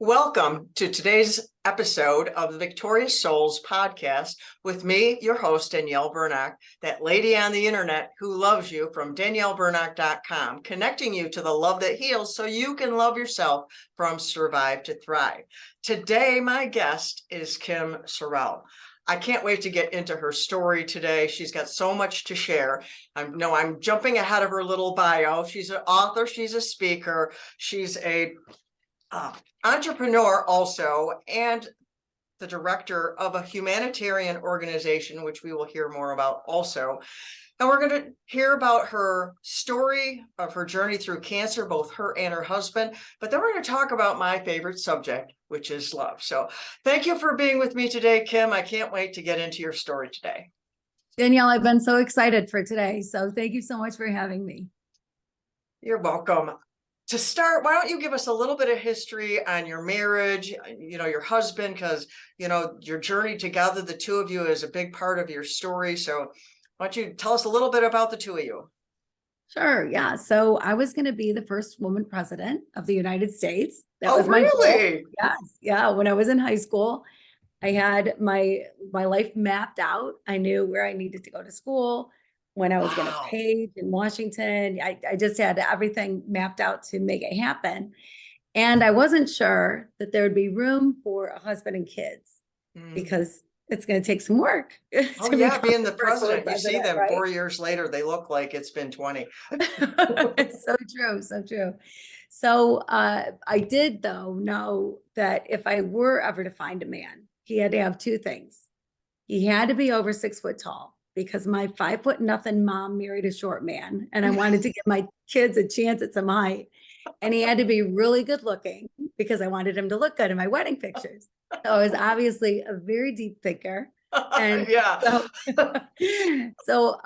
Welcome to today's episode of the Victorious Souls podcast with me, your host, Danielle Bernack, that lady on the internet who loves you from daniellebernack.com, connecting you to the love that heals so you can love yourself from survive to thrive. Today, my guest is Kim Sorrelle. I can't wait to get into her story today. She's got so much to share. I'm jumping ahead of her little bio. She's an author, she's a speaker, she's a entrepreneur also, and the director of a humanitarian organization, which we will hear more about also. And we're going to hear about her story of her journey through cancer, both her and her husband. But then we're going to talk about my favorite subject, which is love. So thank you for being with me today, Kim. I can't wait to get into your story today. Danielle, I've been so excited for today. So thank you so much for having me. You're welcome. To start, why don't you give us a little bit of history on your marriage, your husband, because, your journey together, the two of you, is a big part of your story. So why don't you tell us a little bit about the two of you? Sure. Yeah. So I was going to be the first woman president of the United States. That was my goal. Yes. Yeah. When I was in high school, I had my life mapped out. I knew where I needed to go to school, when I was going to page in Washington. I just had everything mapped out to make it happen. And I wasn't sure that there would be room for a husband and kids because it's going to take some work. Oh yeah, being the president, you see them right? 4 years later, they look like it's been 20. It's so true, so true. So I did, though, know that if I were ever to find a man, he had to have two things. He had to be over 6 foot tall, because my 5 foot nothing mom married a short man, and I wanted to give my kids a chance at some height. And he had to be really good looking, because I wanted him to look good in my wedding pictures. So I was obviously a very deep thinker. And yeah. So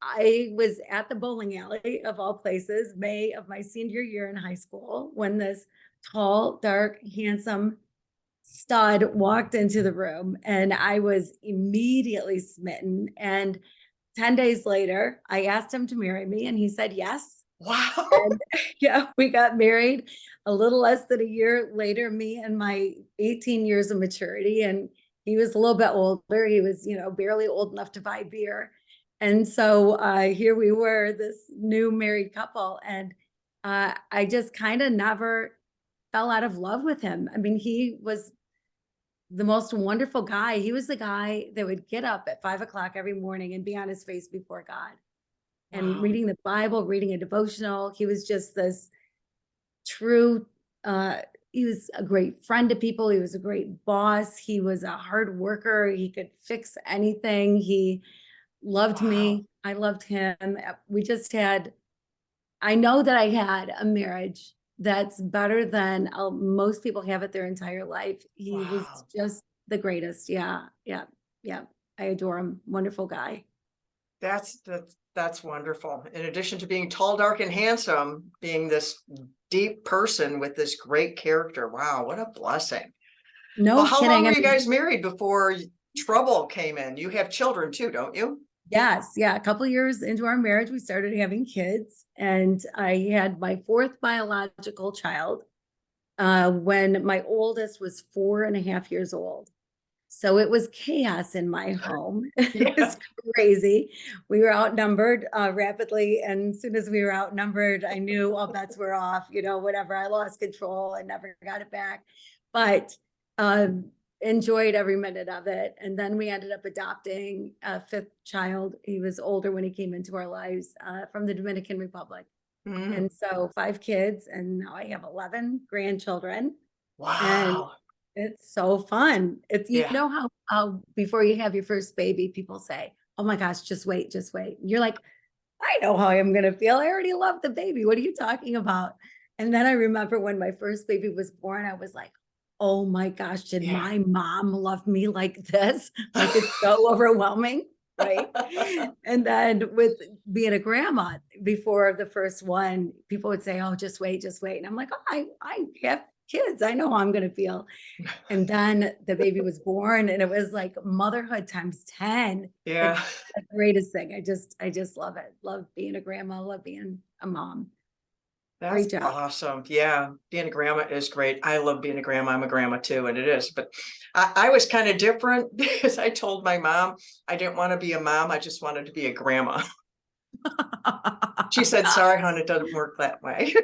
I was at the bowling alley, of all places, May of my senior year in high school, when this tall, dark, handsome stud walked into the room, and I was immediately smitten. And 10 days later, I asked him to marry me, and he said yes. Wow. And yeah, we got married a little less than a year later, me and my 18 years of maturity. And he was a little bit older. He was, barely old enough to buy beer. And so here we were, this new married couple. And I just kind of never fell out of love with him. I mean, he was the most wonderful guy. He was the guy that would get up at 5 o'clock every morning and be on his face before God and reading the Bible, reading a devotional. He was just this true, he was a great friend to people. He was a great boss. He was a hard worker. He could fix anything. He loved me. I loved him. We just had, I know that I had a marriage that's better than most people have it their entire life. He was just the greatest. Yeah. I adore him. Wonderful guy. That's wonderful. In addition to being tall, dark, and handsome, being this deep person with this great character. Wow, what a blessing. No how kidding. long were you guys married before trouble came in? You have children too, don't you? Yes. Yeah. A couple of years into our marriage, we started having kids, and I had my fourth biological child when my oldest was 4.5 years old. So it was chaos in my home. It was crazy. We were outnumbered rapidly. And as soon as we were outnumbered, I knew all bets were off, whatever. I lost control. I never got it back, but enjoyed every minute of it. And then we ended up adopting a fifth child. He was older when he came into our lives from the Dominican Republic. And so 5 kids, and now I have 11 grandchildren. Wow. And it's so fun. If you know how before you have your first baby, people say, oh my gosh, just wait. And you're like, I know how I'm going to feel. I already love the baby. What are you talking about? And then I remember when my first baby was born, I was like, oh my gosh, did my mom love me like this? Like, it's so overwhelming. Right. And then with being a grandma before the first one, people would say, oh, just wait. And I'm like, oh, I have kids. I know how I'm going to feel. And then the baby was born, and it was like motherhood times 10. Yeah. It's the greatest thing. I just love it. Love being a grandma, love being a mom. That's Great job. awesome. Yeah, being a grandma is great. I love being a grandma. I'm a grandma too, and it is. But I was kind of different because I told my mom I didn't want to be a mom. I just wanted to be a grandma. She said, "Sorry, hon, it doesn't work that way."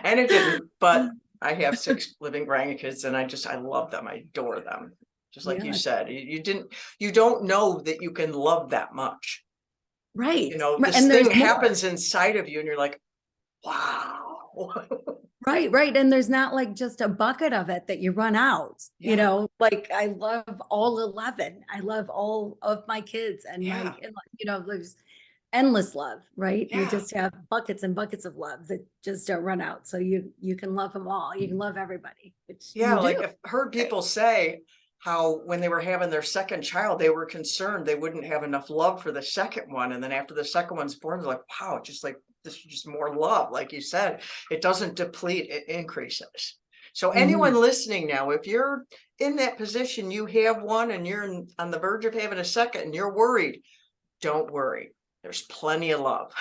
And it didn't. But I have 6 living grandkids, and I love them. I adore them. Just like you Yes, said, you don't know that you can love that much. right. Right. This And there's thing more. happens inside of you, and you're like, wow. Right, right. And there's not like just a bucket of it that you run out, Yeah, like I love all 11. I love all of my kids and yeah, there's endless love, right? You yeah, just have buckets and buckets of love that just don't run out. So you can love them all. You can love everybody, which yeah. you Like do. I've heard people say how when they were having their second child, they were concerned they wouldn't have enough love for the second one. And then after the second one's born, they're like, wow, just like this is just more love. Like you said, it doesn't deplete, it increases. So anyone Mhm. listening now, if you're in that position, you have one and you're on the verge of having a second and you're worried, don't worry. There's plenty of love.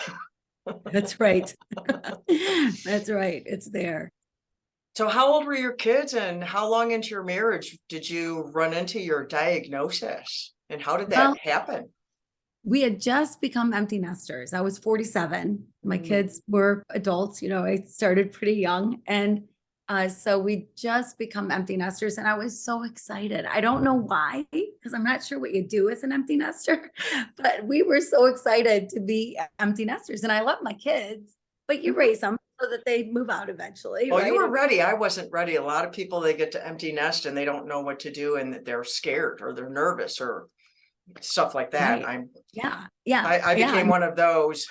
That's right. That's right. It's there. So how old were your kids and how long into your marriage did you run into your diagnosis? And how did that Well, happen? we had just become empty nesters. I was 47. My Mm, kids were adults. I started pretty young. And so we just become empty nesters. And I was so excited. I don't know why, because I'm not sure what you do as an empty nester, but we were so excited to be empty nesters. And I love my kids, but you mhm. raise them so that they move out eventually, Well, you right? were ready. I wasn't ready. A lot of people, they get to empty nest and they don't know what to do and they're scared or they're nervous or stuff like that. Right. Yeah. Yeah. I Yeah. became one of those.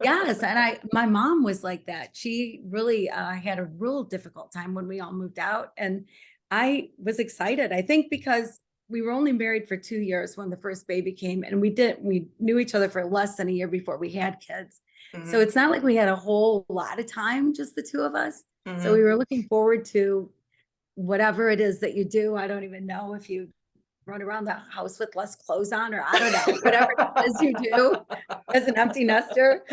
Yes, and my mom was like that. She really had a real difficult time when we all moved out, and I was excited. I think because we were only married for 2 years when the first baby came, and we knew each other for less than a year before we had kids. So Mhm, it's not like we had a whole lot of time, just the two of us. So we mhm. were looking forward to whatever it is that you do. I don't even know if you run around the house with less clothes on, or I don't know, whatever it is you do as an empty nester.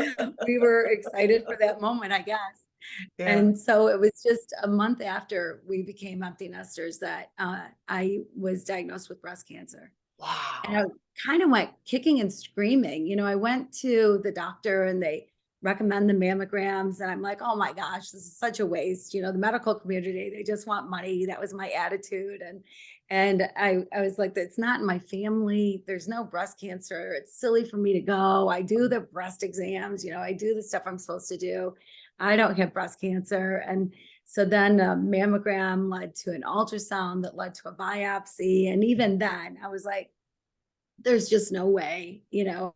We were excited for that moment, I guess. Yeah. And so it was just a month after we became empty nesters that I was diagnosed with breast cancer. And I Wow. kind of went kicking and screaming. I went to the doctor and they recommend the mammograms. And I'm like, oh my gosh, this is such a waste. The medical community, they just want money. That was my attitude. And I was like, it's not in my family. There's no breast cancer. It's silly for me to go. I do the breast exams, I do the stuff I'm supposed to do. I don't have breast cancer. And so then a mammogram led to an ultrasound that led to a biopsy. And even then I was like, there's just no way.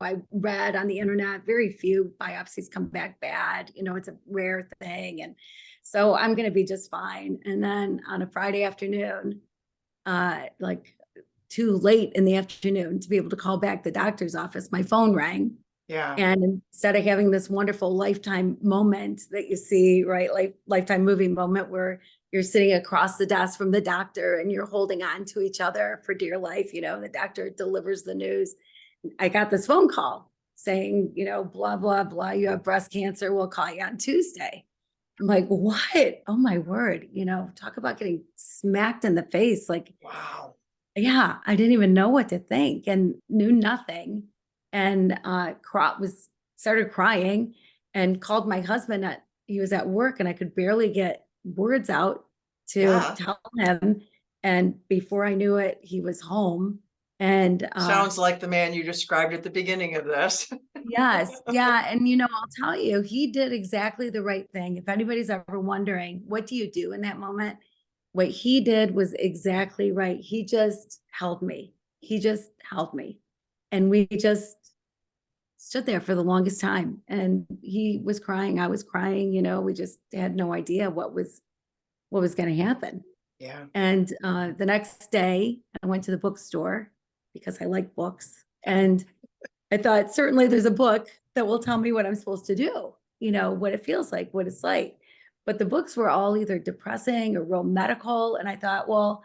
I read on the internet, very few biopsies come back bad. It's a rare thing. And so I'm going to be just fine. And then on a Friday afternoon, like too late in the afternoon to be able to call back the doctor's office, my phone rang. Yeah. And instead of having this wonderful lifetime moment that you see, right, like lifetime movie moment where you're sitting across the desk from the doctor and you're holding on to each other for dear life, the doctor delivers the news. I got this phone call saying, blah, blah, blah, you have breast cancer. We'll call you on Tuesday. I'm like, what? Oh my word. Talk about getting smacked in the face. Like, Wow. yeah, I didn't even know what to think and knew nothing. And started crying and called my husband. He was at work and I could barely get words out to Yeah. tell him. And before I knew it, he was home. And Sounds like the man you described at the beginning of this. yes, yeah. And I'll tell you, he did exactly the right thing. If anybody's ever wondering, what do you do in that moment? What he did was exactly right. He just held me. He just held me. And we just stood there for the longest time. And he was crying. I was crying. We just had no idea what was going to happen. Yeah. And the next day, I went to the bookstore because I like books. And I thought, certainly there's a book that will tell me what I'm supposed to do, what it feels like, what it's like. But the books were all either depressing or real medical. And I thought, well,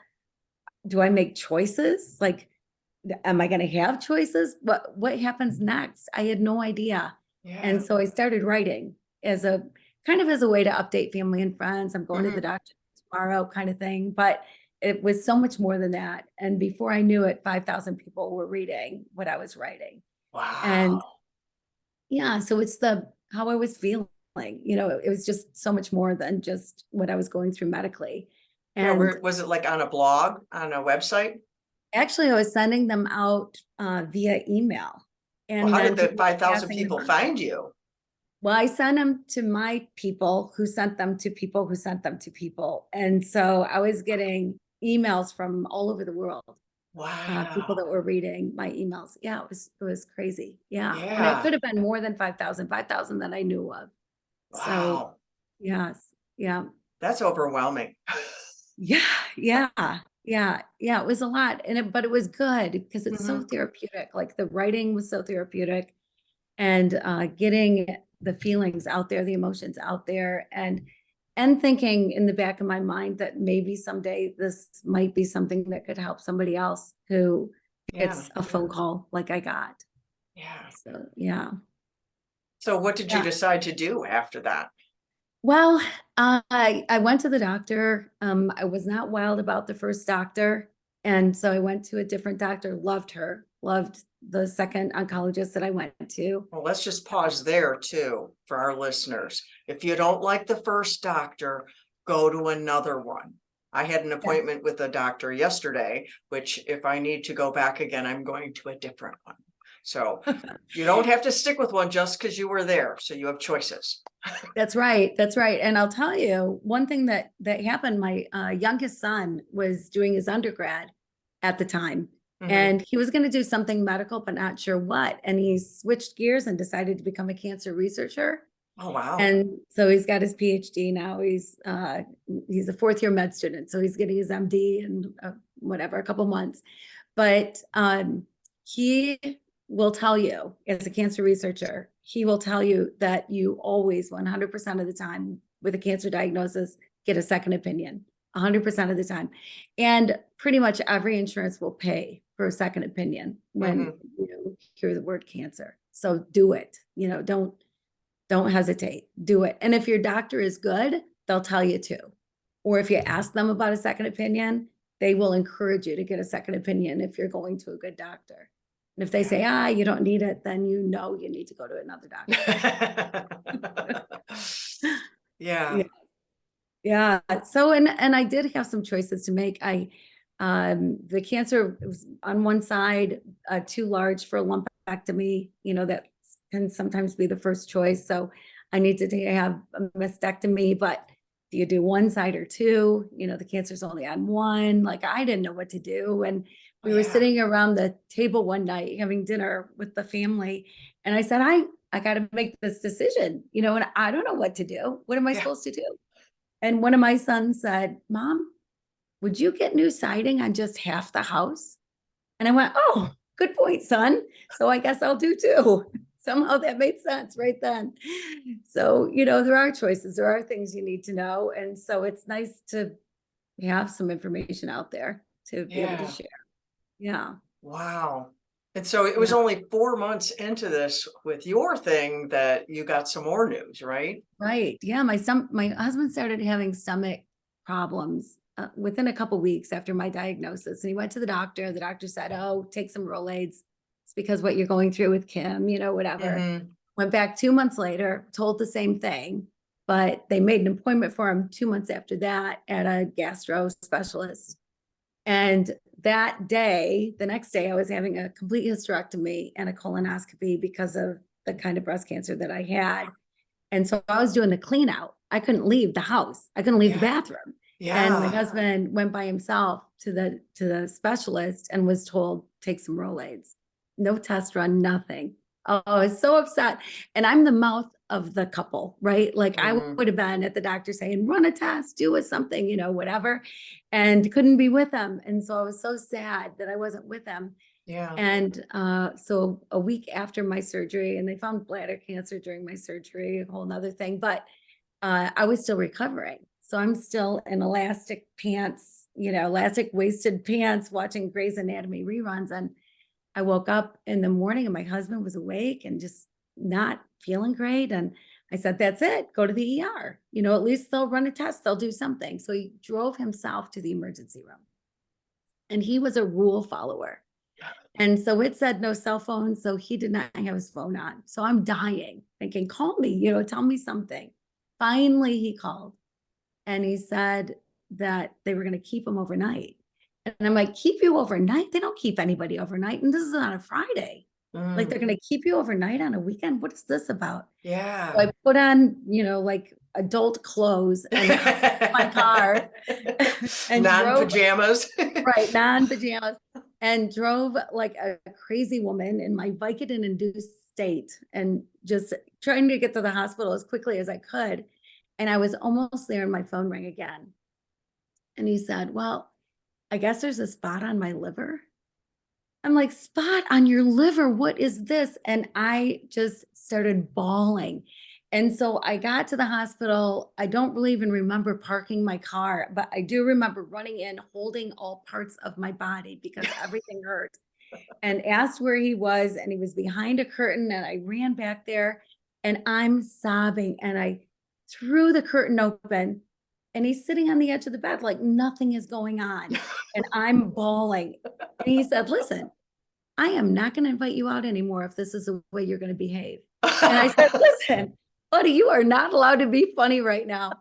do I make choices? Like, am I going to have choices? What happens next? I had no idea. Yeah. And so I started writing as a kind of as a way to update family and friends. I'm going to the doctor tomorrow kind of thing, but it was so much more than that. And before I knew it, 5,000 people were reading what I was writing. And Wow. yeah, so it's how I was feeling, it was just so much more than just what I was going through medically. Yeah, And was it like on a blog, on a website? actually I was sending them out via email, Well, and how did then the people were 5,000 passing them people on. find you? Well, I sent them to my people who sent them to people who sent them to people. And so I was getting emails from all over the world, people that Wow. were reading my emails. Yeah, it was crazy. Yeah. And it Yeah. could have been more than 5,000 that I knew of. So Wow. yes. Yeah. That's overwhelming. Yeah. Yeah. Yeah. Yeah. It was a lot. But it was good because it's so Mhm. therapeutic. Like the writing was so therapeutic, and getting the feelings out there, the emotions out there, and thinking in the back of my mind that maybe someday this might be something that could help somebody else who Yeah. gets a phone call like I got. Yeah. So yeah. So what did you Yeah. decide to do after that? Well, I went to the doctor. I was not wild about the first doctor. And so I went to a different doctor, loved her, loved the second oncologist that I went to. Well, let's just pause there too for our listeners. If you don't like the first doctor, go to another one. I had an Yes. appointment with a doctor yesterday, which if I need to go back again, I'm going to a different one. So you don't have to stick with one just because you were there. So you have choices. That's right. That's right. And I'll tell you one thing that happened. My youngest son was doing his undergrad at the time, Mhm. and he was going to do something medical, but not sure what. And he switched gears and decided to become a cancer researcher. Oh, wow. And so he's got his PhD now. He's a fourth year med student, so he's getting his MD in whatever, a couple months. But he will tell you, as a cancer researcher, he will tell you that you always 100% of the time with a cancer diagnosis get a second opinion, 100% of the time. And pretty much every insurance will pay for a second opinion when Mhm. you hear the word cancer. So do it. Don't hesitate. Do it. And if your doctor is good, they'll tell you to. Or if you ask them about a second opinion, they will encourage you to get a second opinion if you're going to a good doctor. And if they say, you don't need it, then you need to go to another doctor. Yeah. Yeah. Yeah. So, and I did have some choices to make. The cancer was on one side, too large for a lumpectomy, that can sometimes be the first choice. So I needed to have a mastectomy, but do you do one side or two? The cancer's only on one. Like I didn't know what to do. And Oh, we were yeah. sitting around the table one night having dinner with the family. And I said, I got to make this decision, and I don't know what to do. What am I Yeah. supposed to do? And one of my sons said, Mom, would you get new siding on just half the house? And I went, oh, good point, son. So I guess I'll do too. Somehow that made sense right then. So, there are choices, there are things you need to know. And so it's nice to have some information out there to be able to Yeah. share. Yeah. Wow. And so it was Yeah. only 4 months into this with your thing that you got some more news, right? Right. Yeah. My husband started having stomach problems within a couple weeks after my diagnosis. And he went to the doctor. The doctor said, oh, take some Rolaids. It's because what you're going through with Kim, whatever. Mhm. Went back 2 months later, told the same thing, but they made an appointment for him 2 months after that at a gastro specialist. And that day, the next day, I was having a complete hysterectomy and a colonoscopy because of the kind of breast cancer that I had. And so I was doing the clean out. I couldn't leave the house. I couldn't leave the Yeah. bathroom. And my Yeah. husband went by himself to the specialist and was told, take some Rolaids. No test run, nothing. Oh, I was so upset. And I'm the mouth of the couple, right? Like I Mhm. would have been at the doctor saying, run a test, do a something, whatever, and couldn't be with them. And so I was so sad that I wasn't with them. Yeah. And so a week after my surgery, and they found bladder cancer during my surgery, a whole nother thing, but I was still recovering. So I'm still in elastic pants, elastic waisted pants, watching Grey's Anatomy reruns. And I woke up in the morning and my husband was awake and just not feeling great. And I said, that's it, go to the ER. At least they'll run a test, they'll do something. So he drove himself to the emergency room. And he was a rule follower. And so it said no cell phone. So he did not have his phone on. So I'm dying, thinking, call me, tell me something. Finally, he called and he said that they were going to keep him overnight. And I'm like, keep you overnight? They don't keep anybody overnight. And this is on a Friday. Like they're going to keep you overnight on a weekend. What is this about? Yeah. So I put on, like adult clothes and my car and non-pajamas. Right, non-pajamas, and drove like a crazy woman in my Vicodin-induced state and just trying to get to the hospital as quickly as I could. And I was almost there and my phone rang again. And he said, well, I guess there's a spot on my liver. I'm like, spot on your liver? What is this? And I just started bawling. And so I got to the hospital. I don't really even remember parking my car, but I do remember running in, holding all parts of my body because everything hurt, and asked where he was. And he was behind a curtain. And I ran back there and I'm sobbing. And I threw the curtain open and he's sitting on the edge of the bed like nothing is going on. And I'm bawling. And he said, listen, I am not going to invite you out anymore if this is the way you're going to behave. And I said, listen, buddy, you are not allowed to be funny right now.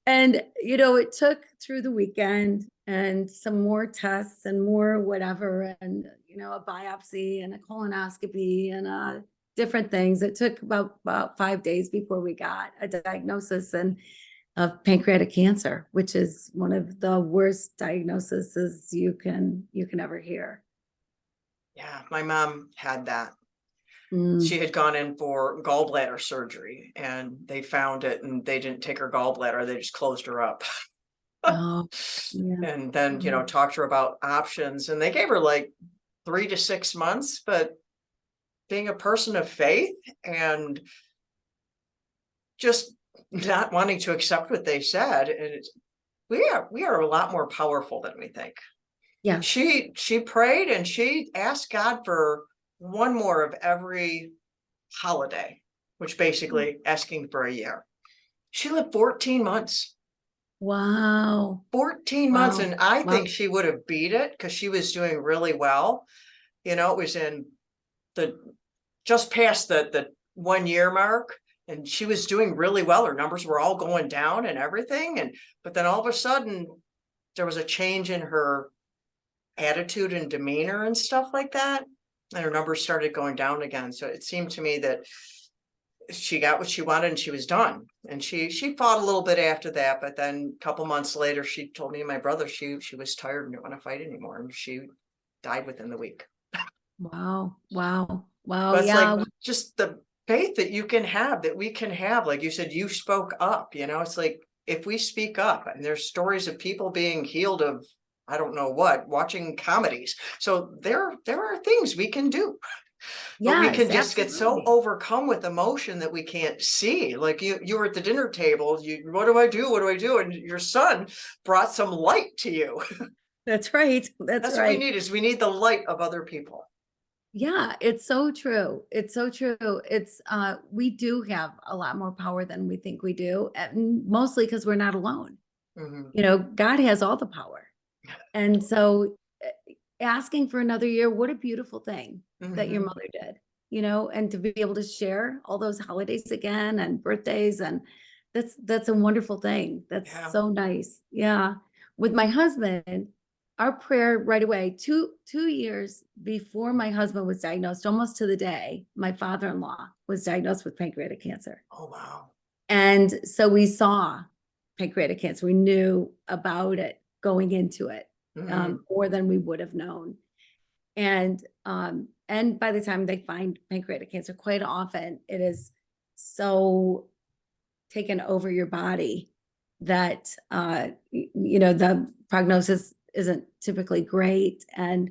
And, it took through the weekend and some more tests and more whatever, and, a biopsy and a colonoscopy and different things. It took about 5 days before we got a diagnosis of pancreatic cancer, which is one of the worst diagnoses you can ever hear. Yeah, my mom had that. Mm. She had gone in for gallbladder surgery and they found it and they didn't take her gallbladder. They just closed her up. Oh, yeah. And then, talked to her about options, and they gave her like 3 to 6 months, but being a person of faith and just not wanting to accept what they said, and we are a lot more powerful than we think. Yeah. She prayed and she asked God for one more of every holiday, which basically asking for a year. She lived 14 months. Wow. 14 months. And I Wow. think she would have beat it because she was doing really well. It was in just past the 1 year mark, and she was doing really well. Her numbers were all going down and everything. But then all of a sudden there was a change in her attitude and demeanor and stuff like that. And her numbers started going down again. So it seemed to me that she got what she wanted and she was done. And she fought a little bit after that, but then a couple months later, she told me and my brother she was tired and didn't want to fight anymore. And she died within the week. Wow. But it's Yeah. like just the faith that you can have, that we can have. Like you said, you spoke up, it's like if we speak up, and there's stories of people being healed of, I don't know what, watching comedies. So there are things we can do. But we can just get so overcome with emotion that we can't see. Like you were at the dinner table, what do I do? What do I do? And your son brought some light to you. That's right. That's right. What we need is we need the light of other people. Yeah, it's so true. It's so true. It's we do have a lot more power than we think we do, and mostly because we're not alone. Mm-hmm. God has all the power. And so asking for another year, what a beautiful thing that your mother did, and to be able to share all those holidays again and birthdays. And that's a wonderful thing. That's so nice. Yeah. With my husband, our prayer right away, two years before my husband was diagnosed, almost to the day, my father-in-law was diagnosed with pancreatic cancer. Oh, wow. And so we saw pancreatic cancer. We knew about it going into it. More than we would have known. And by the time they find pancreatic cancer, quite often it is so taken over your body that the prognosis isn't typically great. And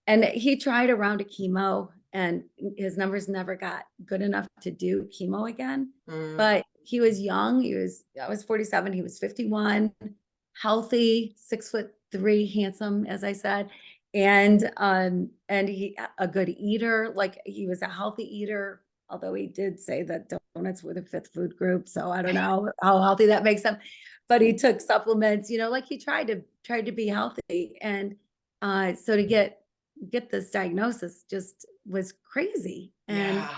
he tried a round of chemo and his numbers never got good enough to do chemo again. But he was young. I was 47, he was 51, healthy, 6'3", handsome, as I said. And he a good eater, like he was a healthy eater, although he did say that donuts were the fifth food group. So I don't know how healthy that makes him, but he took supplements, like he tried to be healthy. And so to get this diagnosis just was crazy. Yeah.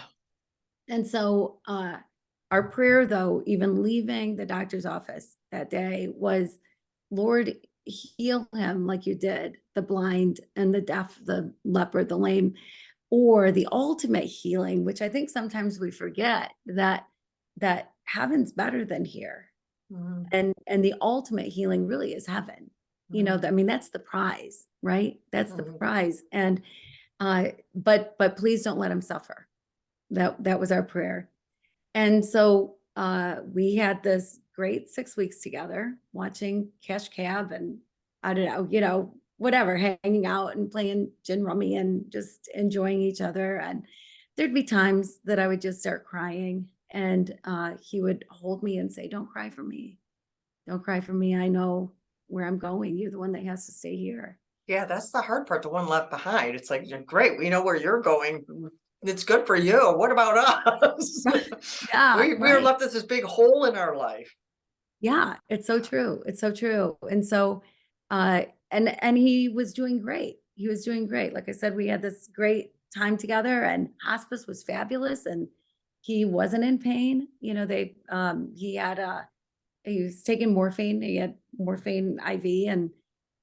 And so our prayer, though, even leaving the doctor's office that day, was, Lord, heal him like you did the blind and the deaf, the leper, the lame, or the ultimate healing, which I think sometimes we forget, that heaven's better than here. Mhm. And the ultimate healing really is heaven. I mean, that's the prize, right? That's the Mhm. prize. And but please don't let him suffer. That was our prayer. And so we had this great 6 weeks together watching Cash Cab, and I don't know, whatever, hanging out and playing gin rummy and just enjoying each other. And there'd be times that I would just start crying, and he would hold me and say, "Don't cry for me. Don't cry for me. I know where I'm going. You're the one that has to stay here." Yeah, that's the hard part, the one left behind. It's like, great, we know where you're going. It's good for you. What about us? Yeah, We were right. left with this big hole in our life. Yeah, it's so true. It's so true. And so, and he was doing great. He was doing great. Like I said, we had this great time together, and hospice was fabulous. And he wasn't in pain. He was taking morphine. He had morphine IV,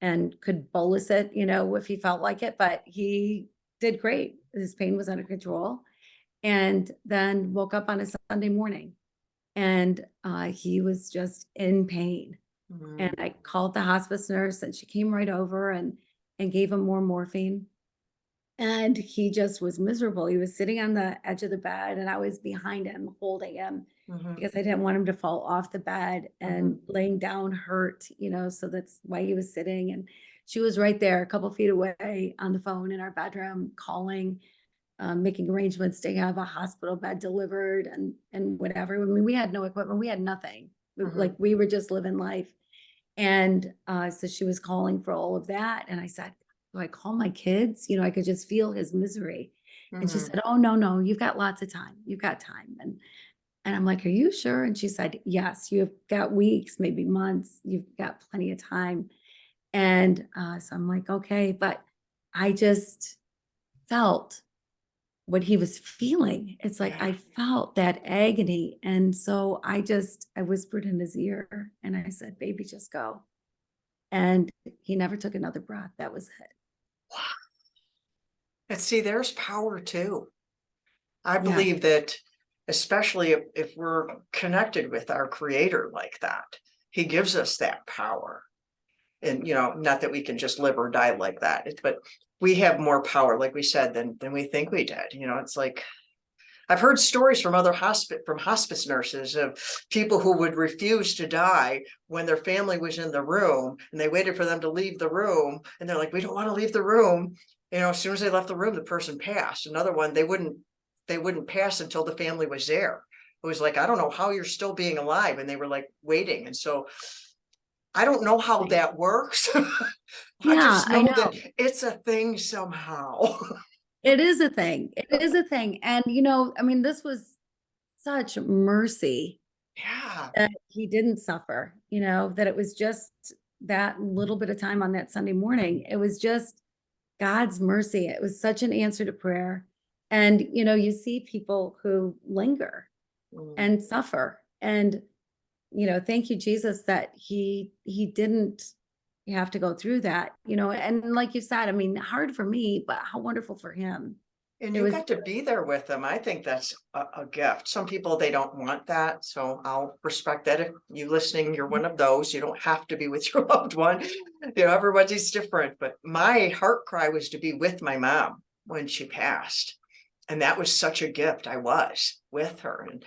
and could bolus it, if he felt like it. But he did great. His pain was under control. And then woke up on a Sunday morning, and he was just in pain. And Mhm. I called the hospice nurse, and she came right over and gave him more morphine. And he just was miserable. He was sitting on the edge of the bed, and I was behind him holding him Mhm. because I didn't want him to fall off the bed, and Mhm. laying down hurt, so that's why he was sitting. And she was right there a couple feet away on the phone in our bedroom, calling, making arrangements to have a hospital bed delivered, and whatever. I mean, we had no equipment, we had nothing. Like, Mhm. we were just living life. And so she was calling for all of that. And I said, "Do I call my kids?" I could just feel his misery. And she Mhm. said, "Oh, no, no, you've got lots of time. You've got time." And I'm like, "Are you sure?" And she said, "Yes, you've got weeks, maybe months. You've got plenty of time." And so I'm like, "Okay." But I just felt what he was feeling. It's like Yeah. I felt that agony. And so I whispered in his ear, and I said, "Baby, just go." And he never took another breath. That was it. And see, there's power too. I Yes. believe that, especially if we're connected with our creator like that, he gives us that power. And, not that we can just live or die like that, but we have more power, like we said, than we think we did. It's like, I've heard stories from other hospice nurses of people who would refuse to die when their family was in the room, and they waited for them to leave the room, and they're like, "We don't want to leave the room." As soon as they left the room, the person passed. Another one, they wouldn't pass until the family was there. It was like, "I don't know how you're still being alive," and they were like waiting. And so I don't know how that works. I Yeah, just I know that know. it's a thing somehow. It is a thing. It is a thing. And, I mean, this was such mercy Yeah. that he didn't suffer, that it was just that little bit of time on that Sunday morning. It was just God's mercy. It was such an answer to prayer. And, you see people who linger Mm. and suffer. And thank you, Jesus, that he didn't have to go through that. And like you said, I mean, hard for me, but how wonderful for him. And It you was. got to be there with them. I think that's a gift. Some people, they don't want that. So I'll respect that. If you listening, you're one of those. You don't have to be with your loved one. Everybody's different. But my heart cry was to be with my mom when she passed. And that was such a gift. I was with her. And,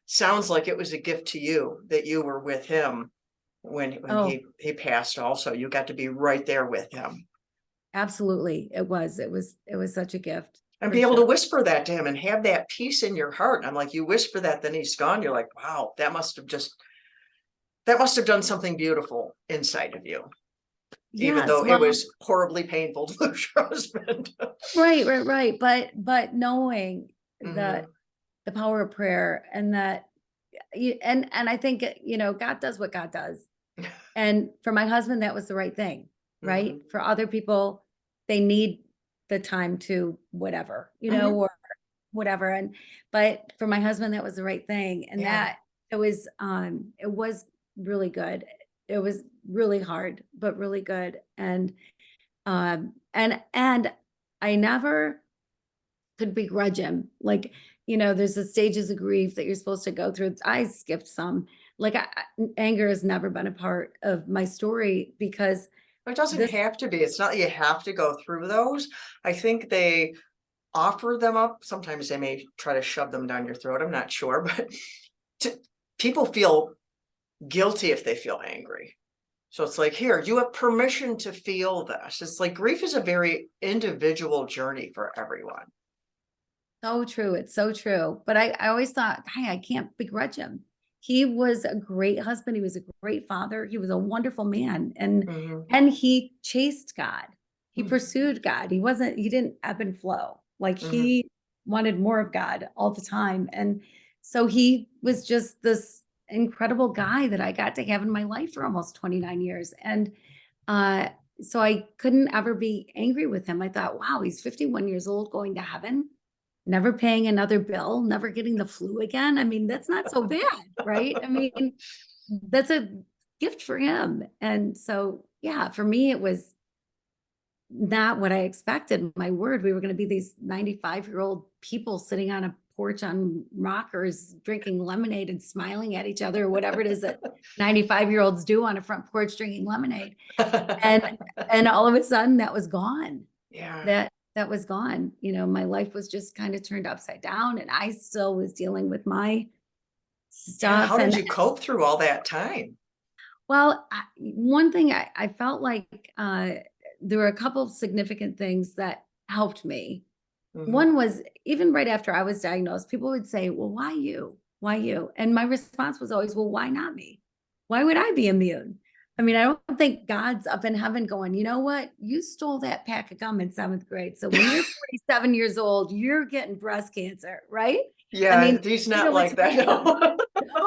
sounds like it was a gift to you that you were with him when Oh, he passed also. You got to be right there with him. absolutely. It was such a gift, And for be able sure. to whisper that to him and have that peace in your heart. And I'm like, you whisper that, then he's gone. You're like, wow, that must have done something beautiful inside of you, even Yes. though it Well, was horribly painful to lose your husband. right, right, right. But knowing that Mhm. the power of prayer, and that and I think, God does what God does. And for my husband, that was the right thing, right? Mhm. For other people, they need the time to whatever, Mhm. or whatever. But for my husband, that was the right thing. And Yeah. that it was really good. It was really hard, but really good. And I never could begrudge him. Like, there's the stages of grief that you're supposed to go through. I skipped some. Like, anger has never been a part of my story because It doesn't this, have to be. It's not that you have to go through those. I think they offer them up. Sometimes they may try to shove them down your throat. I'm not sure, but to, people feel guilty if they feel angry. So it's like, here, you have permission to feel this. It's like grief is a very individual journey for everyone. so true. It's so true. But I always thought, hey, I can't begrudge him. He was a great husband. He was a great father. He was a wonderful man. And Mhm. and he chased God. He Mhm. pursued God. He didn't ebb and flow. Like, Mhm. he wanted more of God all the time. And so he was just this incredible guy that I got to have in my life for almost 29 years. And uh so I couldn't ever be angry with him. I thought, wow, he's 51 years old going to heaven, never paying another bill, never getting the flu again. I mean, that's not so bad, right? I mean, that's a gift for him. And so, yeah, for me, it was not what I expected. My word, we were going to be these 95-year-old people sitting on a porch on rockers, drinking lemonade and smiling at each other, or whatever it is that 95-year-olds do on a front porch drinking lemonade. And and all of a sudden that was gone. Yeah. That was gone. My life was just kind of turned upside down, and I still was dealing with my Yeah. stuff. How did And you cope through all that time? well, one thing I felt like there were a couple of significant things that helped me. Mhm. One was, even right after I was diagnosed, people would say, well, why you? Why you? And my response was always, well, why not me? Why would I be immune? I mean, I don't think God's up in heaven going, you know what? You stole that pack of gum in seventh grade. So when you're 47 years old, you're getting breast cancer, right? I Yeah, mean, he's not it's like that. random. No.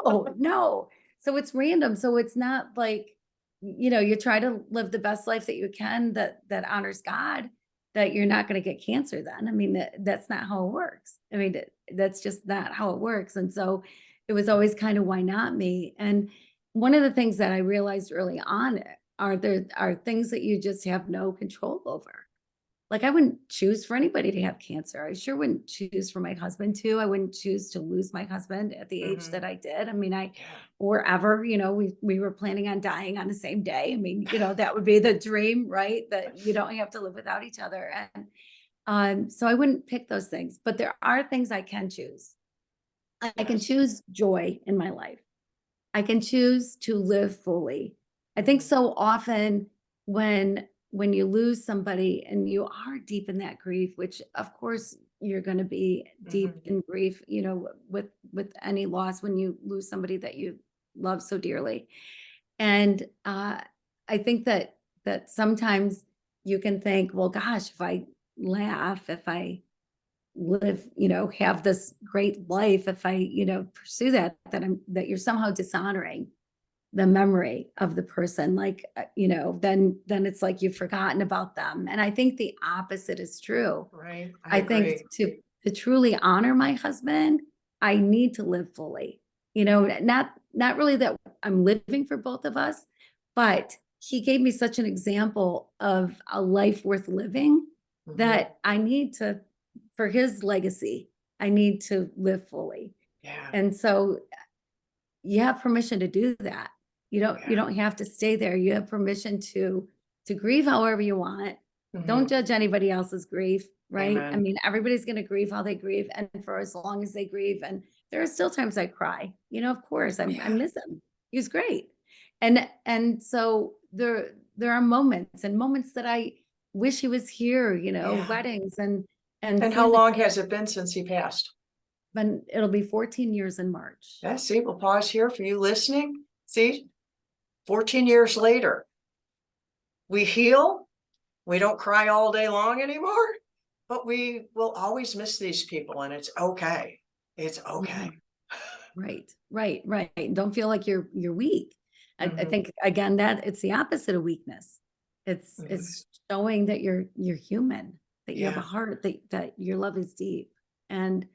No, no. So it's random. So it's not like, you try to live the best life that you can, that honors God, that you're not going to get cancer then. I mean, that's not how it works. I mean, that's just not how it works. And so it was always kind of, why not me? And one of the things that I realized early on are things that you just have no control over. Like, I wouldn't choose for anybody to have cancer. I sure wouldn't choose for my husband to. I wouldn't choose to lose my husband at the age Mhm. that I did. I mean, Yeah. or ever, we were planning on dying on the same day. I mean, that would be the dream, right? That you don't have to live without each other. And so I wouldn't pick those things, but there are things I can choose. I can Yes. choose joy in my life. I can choose to live fully. I think Mhm. so often when you lose somebody and you are deep in that grief, which of course you're going to be deep Mhm. in grief, with any loss, when you lose somebody that you love so dearly. And I think that sometimes you can think, well, gosh, if I laugh, if I live, have this great life, if I, pursue that you're somehow dishonoring the memory of the person. Like, then it's like you've forgotten about them. And I think the opposite is true. Right. I I think agree. to truly honor my husband, I need to live fully. Not really that I'm living for both of us, but he gave me such an example of a life worth living, Mhm. that I need to, for his legacy, I need to live fully. Yeah. And so you have permission to do that. You Yeah. don't have to stay there. You have permission to grieve however you want. Don't Mhm. judge anybody else's grief, right? I Amen. mean, everybody's going to grieve how they grieve, and for as long as they grieve. And there are still times I cry. Of course, I Yeah. miss him. He was great. And so there are moments that I wish he was here, Yeah. weddings and And how seeing the long kids. has it been since he passed? But it'll be 14 years in March. Yeah, see, we'll pause here for you listening. See, 14 years later, we heal. We don't cry all day long anymore, but we will always miss these people, and it's okay. It's okay. Right, right, right. Don't feel like you're weak. I Mhm, think again that it's the opposite of weakness. mhm. It's showing that you're human, that you have a Yeah, heart, that your love is deep, and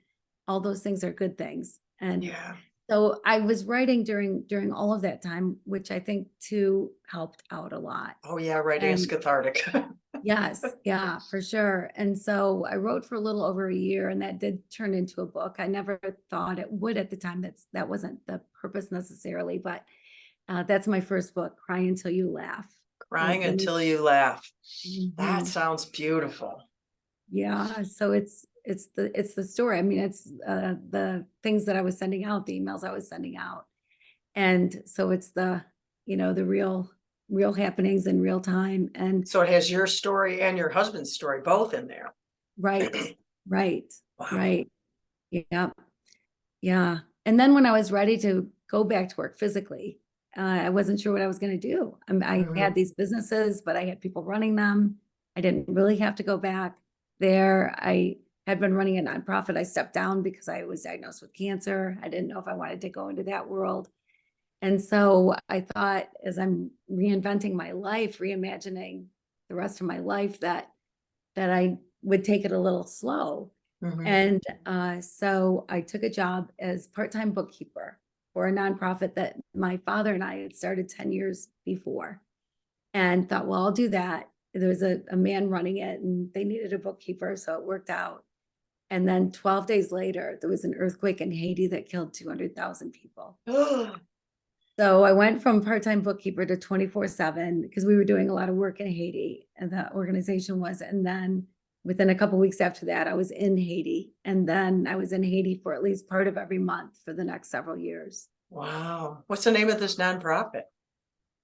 all those things are good things. And yeah. so I was writing during all of that time, which I think too helped out a lot. Oh, yeah, writing is And cathartic. yes, yeah, for sure. And so I wrote for a little over a year, and that did turn into a book. I never thought it would at the time. That wasn't the purpose necessarily, but that's my first book, Cry Until You Laugh. Is Crying the name. until you laugh. That Mhm. sounds beautiful. Yeah, so it's the story. I mean, it's the things that I was sending out, the emails I was sending out, and so it's the real happenings in real time. And So it has your story and your husband's story both in there. right, right, Wow. right. Yeah. Yeah. And then when I was ready to go back to work physically, I wasn't sure what I was going to do. I had Mhm. these businesses, but I had people running them. I didn't really have to go back there. I had been running a nonprofit. I stepped down because I was diagnosed with cancer. I didn't know if I wanted to go into that world. And so I thought, as I'm reinventing my life, reimagining the rest of my life, that I would take it a little slow. Mhm. And so I took a job as part-time bookkeeper for a nonprofit that my father and I had started 10 years before, and thought, well, I'll do that. There was a man running it, and they needed a bookkeeper, so it worked out. And then 12 days later, there was an earthquake in Haiti that killed 200,000 people. So I went from part-time bookkeeper to 24/7 because we were doing a lot of work in Haiti, and the organization was. And then within a couple weeks after that, I was in Haiti. And then I was in Haiti for at least part of every month for the next several years. Wow. What's the name of this nonprofit?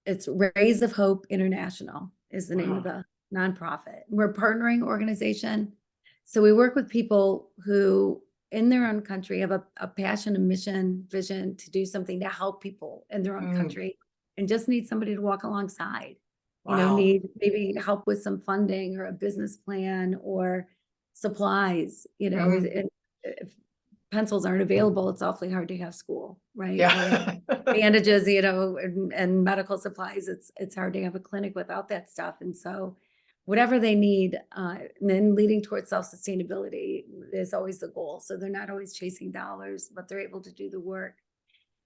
It's Rays of Hope International is the name of Wow. the nonprofit. We're a partnering organization. So we work with people who in their own country have a passion, a mission, vision to do something to help people in their own Mm, country, and just need somebody to walk alongside, wow. need maybe help with some funding or a business plan or supplies, Mhm. if pencils aren't available, it's awfully hard to have school, right? Or Yeah. bandages, and medical supplies. It's hard to have a clinic without that stuff. And so whatever they need, and then leading towards self-sustainability is always the goal. So they're not always chasing dollars, but they're able to do the work.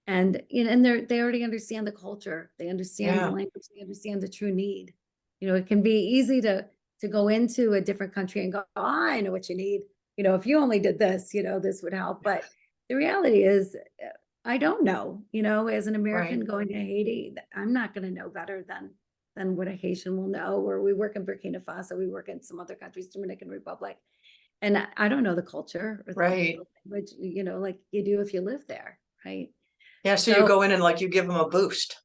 And and they already understand the culture, they understand the Yeah, language, they understand the true need. It can be easy to go into a different country and go, oh, I know what you need. If you only did this, this would help. But the reality is, I don't know. As an right, American going to Haiti, I'm not going to know better than what a Haitian will know. Or we work in Burkina Faso, we work in some other countries, Dominican Republic, and I don't know the culture or the right. language, like you do if you live there, right? Yeah, so you So go in and, like, you give them a boost,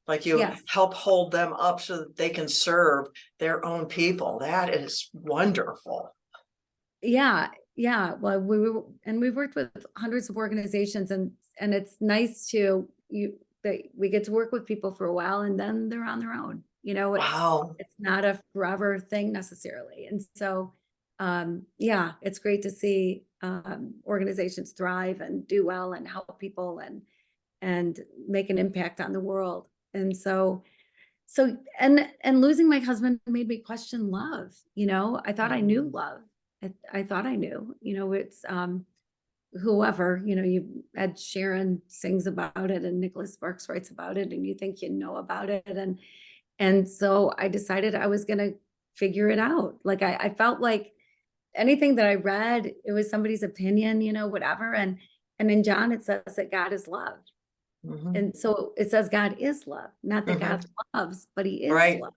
like, you yes, help hold them up so that they can serve their own people. That is wonderful. yeah, yeah. Well, we've worked with hundreds of organizations, and it's nice to you that we get to work with people for a while, and then they're on their own. Wow. It's not a forever thing necessarily. And so, yeah, it's great to see organizations thrive and do well and help people and make an impact on the world. And and losing my husband made me question love. I thought I knew Mm, love. I thought I knew. It's whoever, you Ed Sharon sings about it and Nicholas Sparks writes about it, and you think you know about it. And so I decided I was gonna figure it out. Like I felt like anything that I read, it was somebody's opinion, whatever. And in John it says that God is love. mhm, And so it says God is love, not that God mhm. loves, but he is Right, love.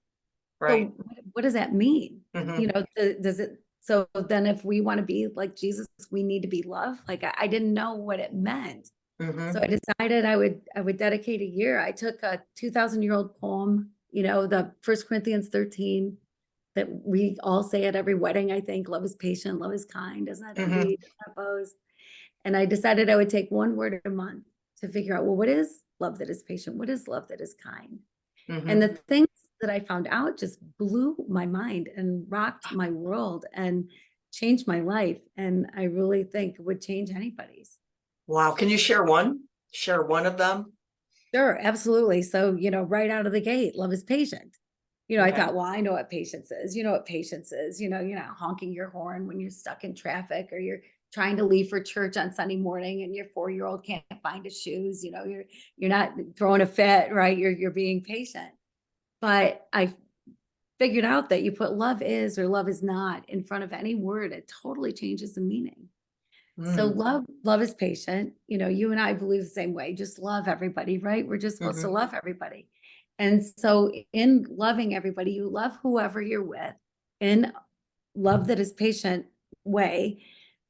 right. So what does that mean? Mhm, Does it, so then if we want to be like Jesus, we need to be love. Like I didn't know what it meant. So mhm, I decided I would dedicate a year. I took a 2,000-year-old poem, the First Corinthians 13 that we all say at every wedding, I think, love is patient, love is kind, does not mhm. envy, does not boast. And I decided I would take one word a month to figure out, well, what is love that is patient? What is love that is kind? And the Mhm. things that I found out just blew my mind and rocked my world and changed my life. And I really think would change anybody's. Wow. Can you share one? Share one of them? Sure, absolutely. So, right out of the gate, love is patient. I Okay. thought, well, I know what patience is. You know what patience is. You're not honking your horn when you're stuck in traffic or you're trying to leave for church on Sunday morning and your 4-year-old can't find his shoes. You're not throwing a fit, right? You're being patient. But I figured out that you put love is or love is not in front of any word, it totally changes the meaning. So Mm. love is patient. You and I believe the same way. Just love everybody, right? We're just supposed to Hmm. love everybody. And so in loving everybody, you love whoever you're with in love that is patient way